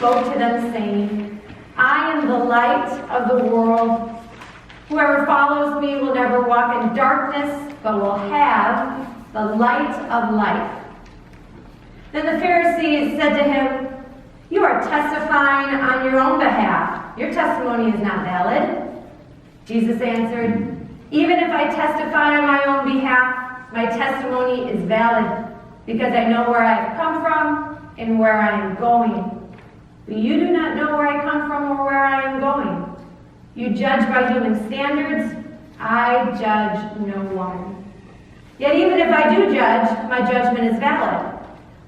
spoke to them, saying, I am the light of the world. Whoever follows me will never walk in darkness, but will have the light of life. Then the Pharisees said to him, You are testifying on your own behalf. Your testimony is not valid. Jesus answered, Even if I testify on my own behalf, my testimony is valid, because I know where I have come from and where I am going. But you do not know where I come from or where I am going. You judge by human standards. I judge no one. Yet even if I do judge, my judgment is valid.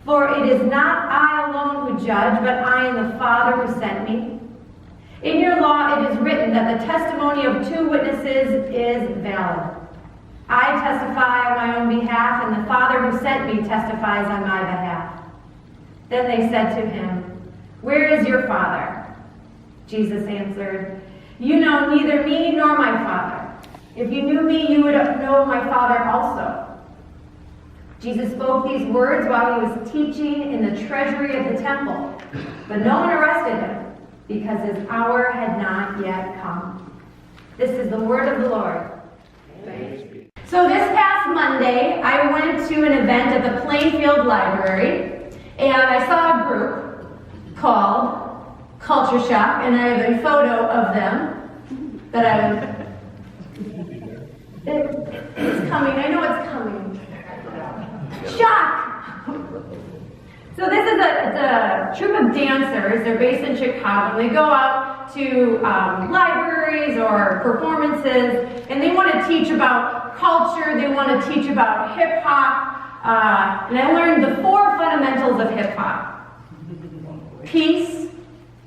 For it is not I alone who judge, but I and the Father who sent me. In your law it is written that the testimony of 2 witnesses is valid. I testify on my own behalf, and the Father who sent me testifies on my behalf. Then they said to him, Where is your Father? Jesus answered, You know neither me nor my Father. If you knew me, you would know my Father also. Jesus spoke these words while he was teaching in the treasury of the temple, but no one arrested him, because his hour had not yet come. This is the word of the Lord. So this past Monday, I went to an event at the Plainfield Library, and I saw a group called Culture Shock, and I have a photo of them that it's coming. I know it's coming. Shock! So this is a troupe of dancers. They're based in Chicago. They go out to libraries or performances, and they want to teach about culture. They want to teach about hip-hop. And I learned the 4 fundamentals of hip-hop. Peace,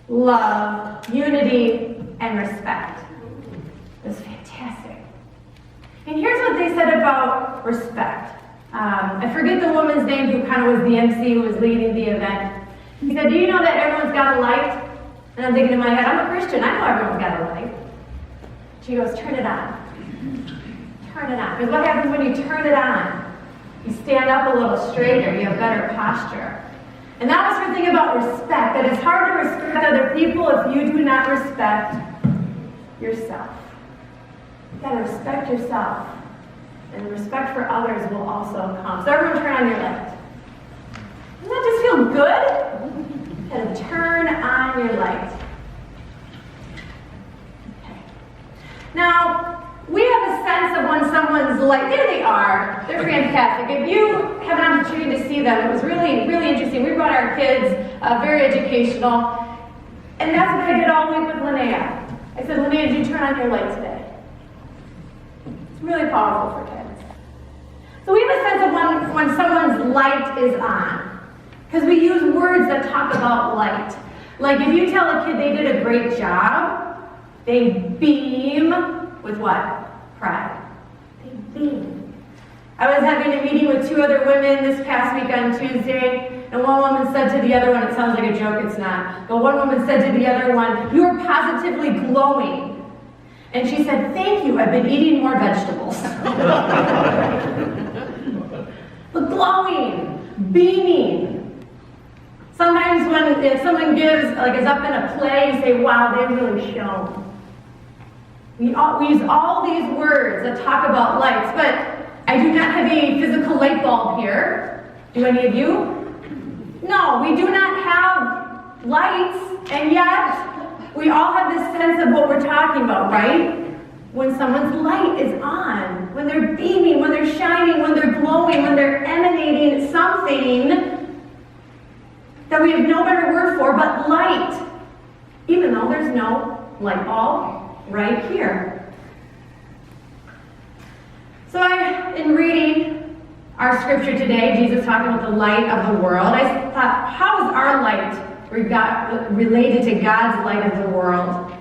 love, unity, and respect. It was fantastic. And here's what they said about respect. I forget the woman's name who kind of was the MC who was leading the event. He said, Do you know that everyone's got a light? And I'm thinking in my head, I'm a Christian. I know everyone's got a light. She goes, Turn it on. Turn it on. Because what happens when you turn it on? You stand up a little straighter. You have better posture. And that was her thing about respect, that it's hard to respect other people if you do not respect yourself. You've got to respect yourself. And respect for others will also come. So everyone turn on your light. Doesn't that just feel good? And turn on your light. Okay. Now, we have a sense of when someone's light, there they are. They're fantastic. If you have an opportunity to see them, it was really, really interesting. We brought our kids, very educational. And that's what I did all week with Linnea. I said, Linnea, did you turn on your light today? It's really powerful for kids. So we have a sense of when someone's light is on. Because we use words that talk about light. Like if you tell a kid they did a great job, they beam with what? Pride. They beam. I was having a meeting with 2 other women this past week on Tuesday, and one woman said to the other one, it sounds like a joke, it's not, but one woman said to the other one, You are positively glowing. And she said, Thank you, I've been eating more vegetables. But glowing, beaming. Sometimes if someone gives, is up in a play, you say, Wow, they really shone. We use all these words that talk about lights, but I do not have a physical light bulb here. Do any of you? No, we do not have lights, and yet we all have this sense of what we're talking about, right? When someone's light is on, when they're beaming, when they're shining, when they're glowing, when they're emanating something that we have no better word for but light, even though there's no light bulb right here. So in reading our scripture today, Jesus talking about the light of the world, I thought, how is our light related to God's light of the world?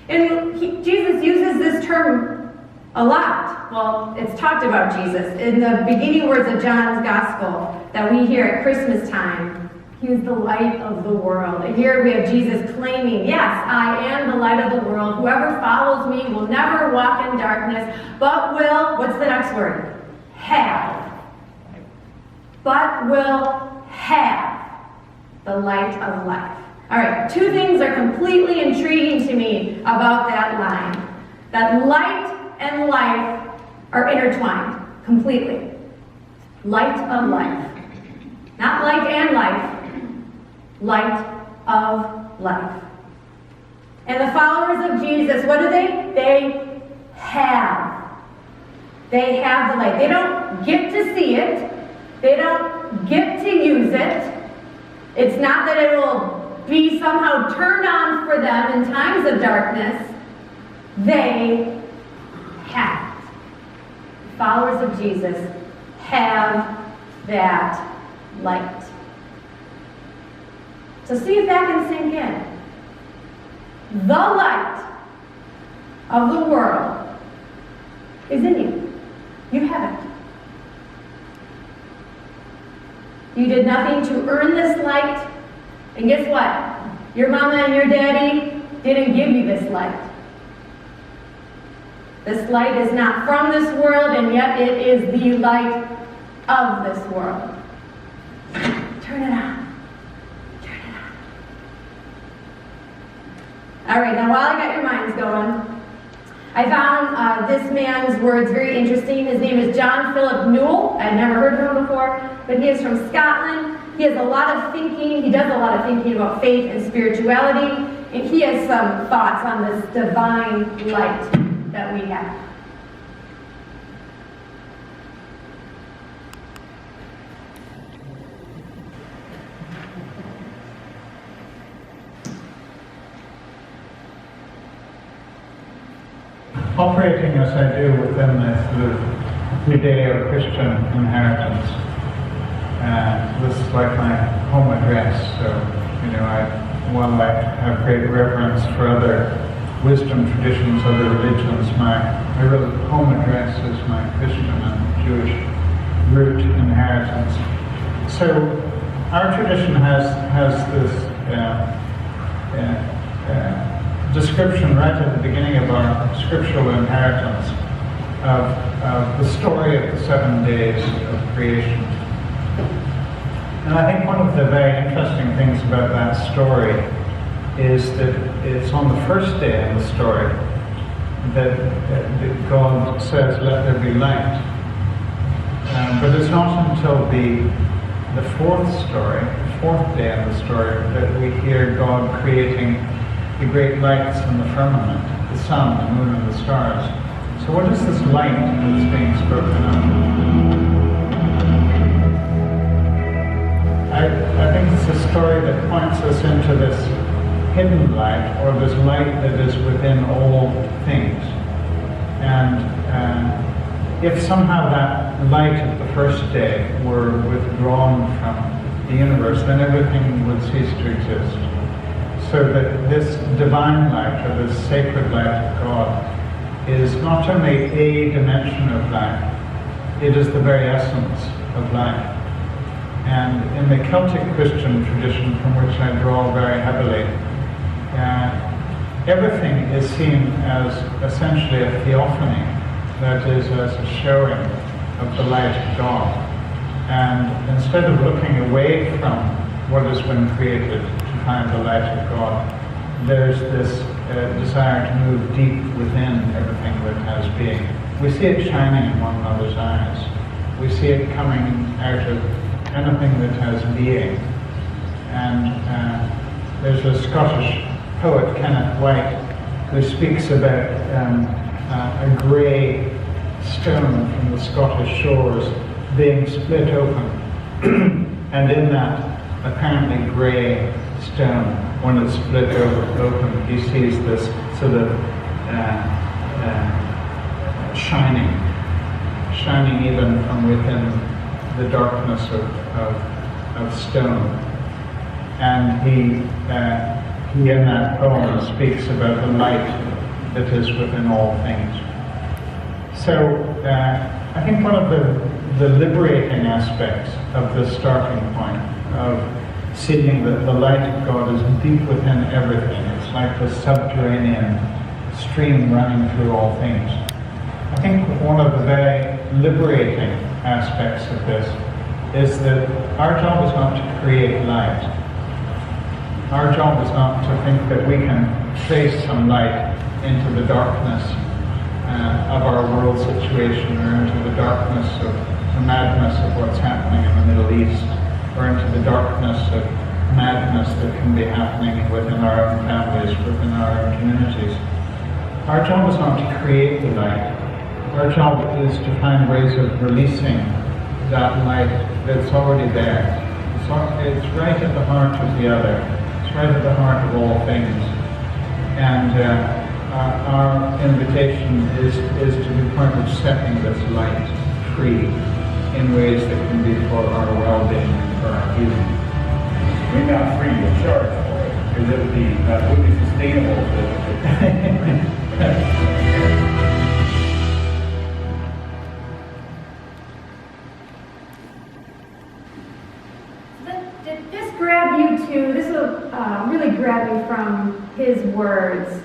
And Jesus uses this term a lot. Well, it's talked about Jesus. In the beginning words of John's Gospel that we hear at Christmas time, he is the light of the world. And here we have Jesus claiming, yes, I am the light of the world. Whoever follows me will never walk in darkness, but will, what's the next word? Have. But will have the light of life. All right, two things are completely intriguing to me about that line. That light and life are intertwined completely. Light of life. Not light and life. Light of life. And the followers of Jesus, what do they? They have. They have the light. They don't get to see it. They don't get to use it. It's not that it will be somehow turned on for them in times of darkness. They have it. The followers of Jesus have that light. So see if that can sink in. The light of the world is in you. You have it. You did nothing to earn this light. And guess what? Your mama and your daddy didn't give you this light. This light is not from this world, and yet it is the light of this world. Turn it on. Turn it on. All right, now while I got your minds going, I found this man's words very interesting. His name is John Philip Newell. I'd never heard of him before, but he is from Scotland. He has a lot of thinking. He does a lot of thinking about faith and spirituality, and he has some thoughts on this divine light that we have. Operating as I do within this sort of Judeo-Christian inheritance, this is like my home address. So, I have great reverence for other wisdom traditions, other religions. My real home address is my Christian and Jewish root inheritance. So, our tradition has this description right at the beginning of our scriptural inheritance of the story of the 7 days of creation. And I think one of the very interesting things about that story is that it's on the first day of the story that God says, "Let there be light." But it's not until the fourth day of the story, that we hear God creating the great lights in the firmament, the sun, the moon, and the stars. So what is this light that's being spoken of? I think it's a story that points us into this hidden light, or this light that is within all things. And if somehow that light of the first day were withdrawn from the universe, then everything would cease to exist. So that this divine light, or this sacred light of God, is not only a dimension of life, it is the very essence of life. And in the Celtic Christian tradition, from which I draw very heavily, everything is seen as essentially a theophany, that is, as a showing of the light of God. And instead of looking away from what has been created to find the light of God, there's this desire to move deep within everything that has being. We see it shining in one another's eyes. We see it coming out of anything that has being. And there's a Scottish poet, Kenneth White, who speaks about a grey stone from the Scottish shores being split open, and in that apparently grey stone, when it's split open, he sees this sort of shining even from within the darkness of stone. And he in that poem speaks about the light that is within all things. So I think one of the liberating aspects of this starting point of seeing that the light of God is deep within everything, it's like the subterranean stream running through all things. I think one of the very liberating aspects of this is that our job is not to create light. Our job is not to think that we can place some light into the darkness of our world situation, or into the darkness of the madness of what's happening in the Middle East, or into the darkness of madness that can be happening within our own families, within our own communities. Our job is not to create the light. Our job is to find ways of releasing that light that's already there. It's right at the heart of the other. It's right at the heart of all things. And our invitation is to be part of setting this light free in ways that can be for our well-being and for our healing. We're not free to charge for it, because it wouldn't be sustainable. Did this grab you too? This will really grab me from his words.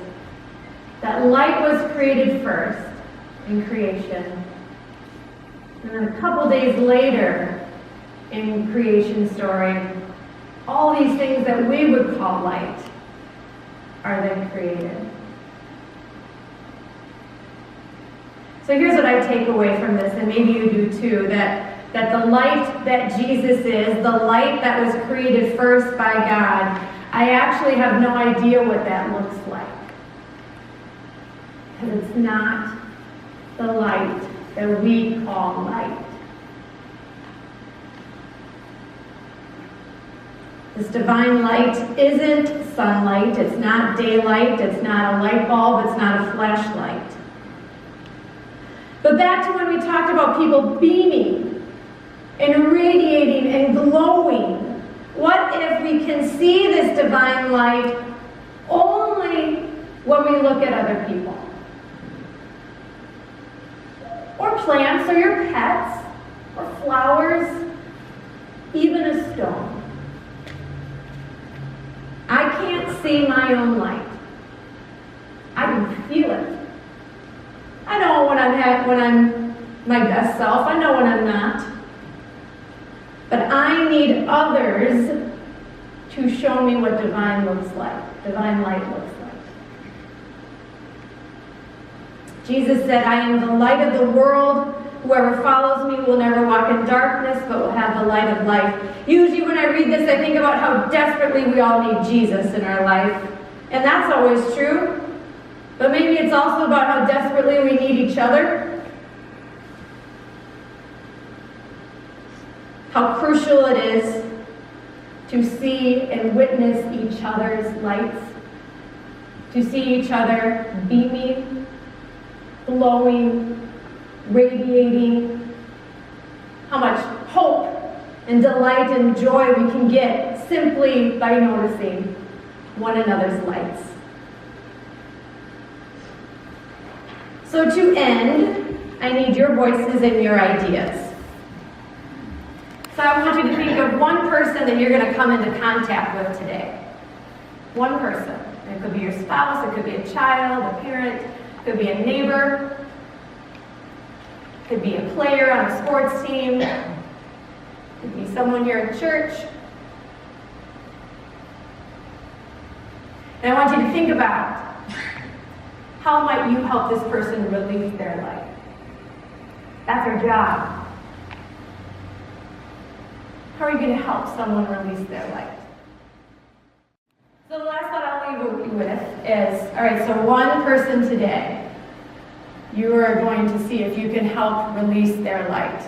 That light was created first in creation. And then a couple days later in creation story, all these things that we would call light are then created. So here's what I take away from this, and maybe you do too, that the light that Jesus is, the light that was created first by God, I actually have no idea what that looks like. Because it's not the light that we call light. This divine light isn't sunlight, it's not daylight, it's not a light bulb, it's not a flashlight. But back to when we talked about people beaming and radiating and glowing. What if we can see this divine light only when we look at other people? Or plants, or your pets, or flowers, even a stone. I can't see my own light. I can feel it. I know when I'm my best self. I know when I'm not. But I need others to show me what divine looks like, divine light looks like. Jesus said, I am the light of the world. Whoever follows me will never walk in darkness, but will have the light of life. Usually when I read this, I think about how desperately we all need Jesus in our life. And that's always true. But maybe it's also about how desperately we need each other. How crucial it is to see and witness each other's lights. To see each other beaming, glowing, radiating. How much hope and delight and joy we can get simply by noticing one another's lights. So to end, I need your voices and your ideas. So I want you to think of one person that you're going to come into contact with today. One person. It could be your spouse, it could be a child, a parent, it could be a neighbor, it could be a player on a sports team, it could be someone here at church. And I want you to think about, how might you help this person release their light? That's our job. How are you going to help someone release their light? So the last thought I'll leave you with is, all right, so one person today, you are going to see if you can help release their light.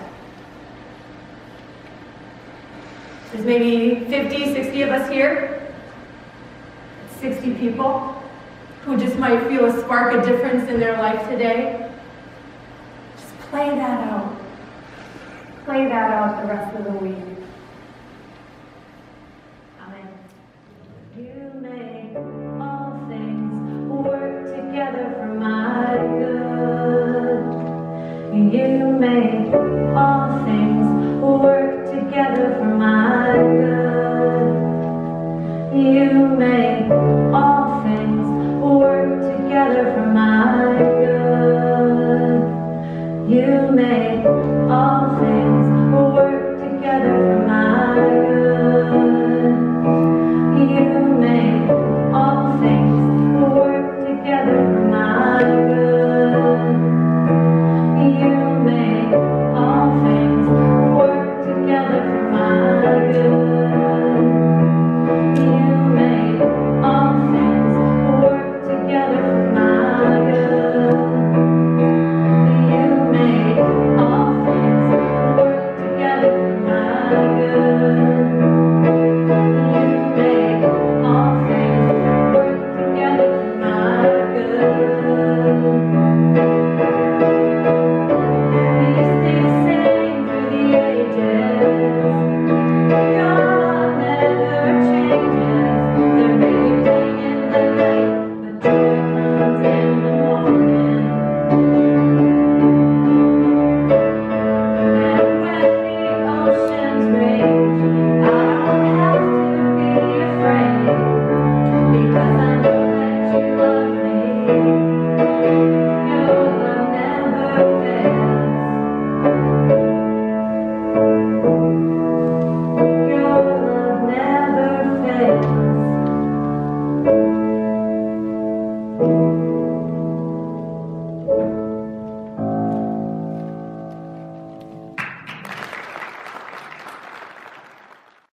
There's maybe 50, 60 of us here. 60 people who just might feel a spark of difference in their life today. Just play that out. Play that out the rest of the week. Amen. You make all things work together for my good. You make all things work together for my good. You make all things work together for my good. You make all things